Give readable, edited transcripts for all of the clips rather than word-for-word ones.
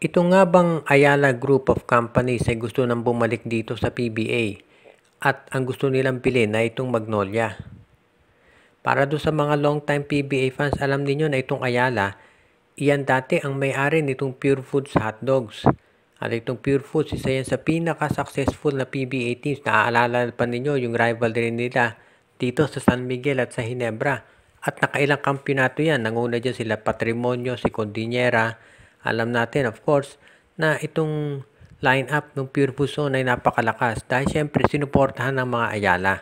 Ito nga bang Ayala Group of Companies ay gusto nang bumalik dito sa PBA at ang gusto nilang bilhin na itong Magnolia? Para do sa mga long-time PBA fans, alam niyo na itong Ayala, iyan dati ang may-ari nitong Pure Foods hotdogs. At itong Pure Foods, isa yan sa pinaka-successful na PBA teams. Naaalala pa ninyo yung rivalry nila dito sa San Miguel at sa Ginebra. At nakailang kampyonato yan. Nanguna dyan sila Patrimonio, si Condinera. Alam natin, of course, na itong line-up ng Pure Foods ay napakalakas. Dahil syempre, sinuportahan ng mga Ayala.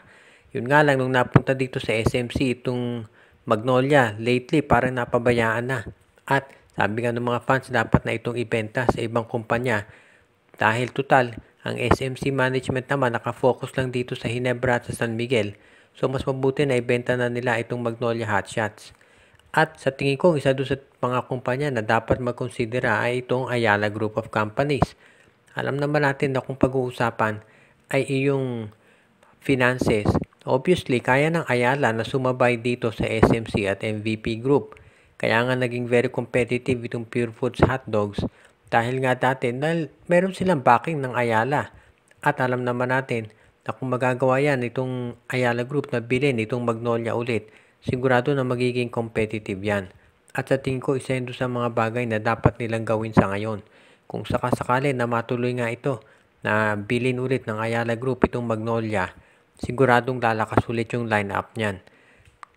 Yun nga lang, nung napunta dito sa SMC, itong Magnolia, lately parang napabayaan na. At sabi nga ng mga fans, dapat na itong ibenta sa ibang kumpanya. Dahil total, ang SMC management naman nakafocus lang dito sa Ginebra at sa San Miguel. So mas mabuti na ibenta na nila itong Magnolia Hotshots. At sa tingin ko, isa doon sa mga kumpanya na dapat magkonsidera ay itong Ayala Group of Companies. Alam naman natin na kung pag-uusapan ay iyong finances. Obviously, kaya ng Ayala na sumabay dito sa SMC at MVP Group. Kaya nga naging very competitive itong Pure Foods hotdogs dahil nga dati meron silang backing ng Ayala. At alam naman natin na kung magagawa yan itong Ayala Group na bilhin itong Magnolia ulit, sigurado na magiging competitive yan. At sa tingin ko, isa yun sa mga bagay na dapat nilang gawin sa ngayon. Kung sakasakali na matuloy nga ito na bilhin ulit ng Ayala Group itong Magnolia, siguradong lalakas ulit yung line-up niyan.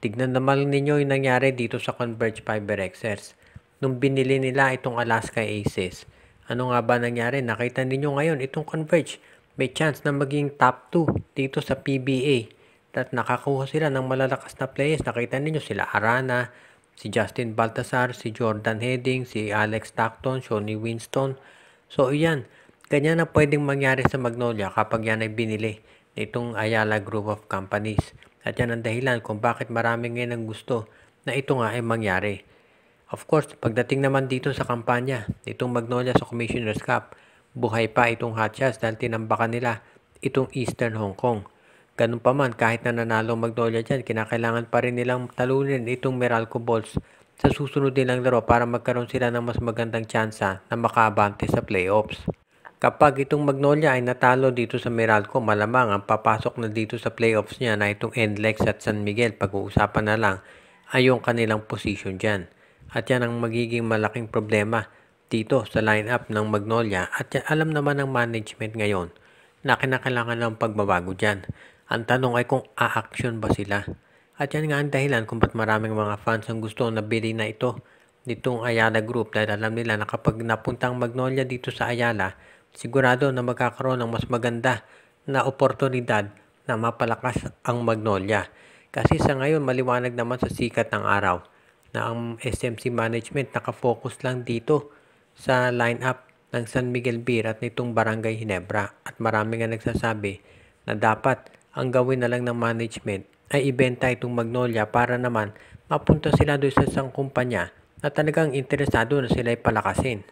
Tignan naman ninyo yung nangyari dito sa Converge Fiber Xers. Nung binili nila itong Alaska Aces, ano nga ba nangyari? Nakita ninyo ngayon itong Converge. May chance na maging top 2 dito sa PBA. At nakakuha sila ng malalakas na players. Nakita ninyo sila Arana, si Justin Baltasar, si Jordan Heading, si Alex Stockton, Shawnee Winston. So iyan, ganyan na pwedeng mangyari sa Magnolia kapag yan ay binili nitong Ayala Group of Companies. At yan ang dahilan kung bakit marami ngayon ang gusto na ito nga ay mangyari. Of course, pagdating naman dito sa kampanya, itong Magnolia sa Commissioner's Cup, buhay pa itong Hotshots dahil tinambakan nila itong Eastern Hong Kong. Ganun pa man, kahit na nanalo Magnolia dyan, kinakailangan pa rin nilang talunin itong Meralco Bulls sa susunod nilang laro para magkaroon sila ng mas magandang tsansa na makaabante sa playoffs. Kapag itong Magnolia ay natalo dito sa Meralco, malamang ang papasok na dito sa playoffs niya na itong NLEX at San Miguel, pag-uusapan na lang, ay yung kanilang position dyan. At yan ang magiging malaking problema dito sa lineup ng Magnolia. At yan, alam naman ng management ngayon na kinakailangan ng pagbabago dyan. Ang tanong ay kung a-action ba sila. At yan nga ang dahilan kung ba't maraming mga fans ang gusto na bili na ito nitong Ayala Group dahil alam nila na kapag napuntang Magnolia dito sa Ayala, sigurado na magkakaroon ng mas maganda na oportunidad na mapalakas ang Magnolia. Kasi sa ngayon, maliwanag naman sa sikat ng araw na ang SMC management nakafocus lang dito sa lineup ng San Miguel Beer at nitong Barangay Ginebra. At marami nga nagsasabi na dapat ang gawin na lang ng management ay ibenta itong Magnolia para naman mapunta sila doon sa isang kumpanya na talagang interesado na sila ay palakasin.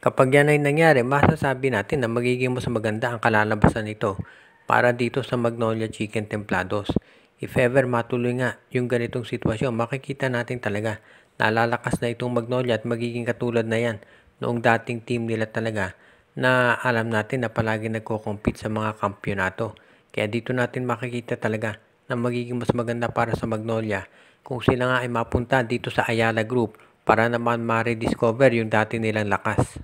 Kapag yan ay nangyari, masasabi natin na magiging mas maganda ang kalalabasan nito para dito sa Magnolia Chicken Templados. If ever matuloy nga yung ganitong sitwasyon, makikita natin talaga na lalakas na itong Magnolia at magiging katulad na yan noong dating team nila talaga na alam natin na palagi nagko-compete sa mga kampyonato. Kaya dito natin makikita talaga na magiging mas maganda para sa Magnolia kung sila nga ay mapunta dito sa Ayala Group para naman ma-rediscover yung dati nilang lakas.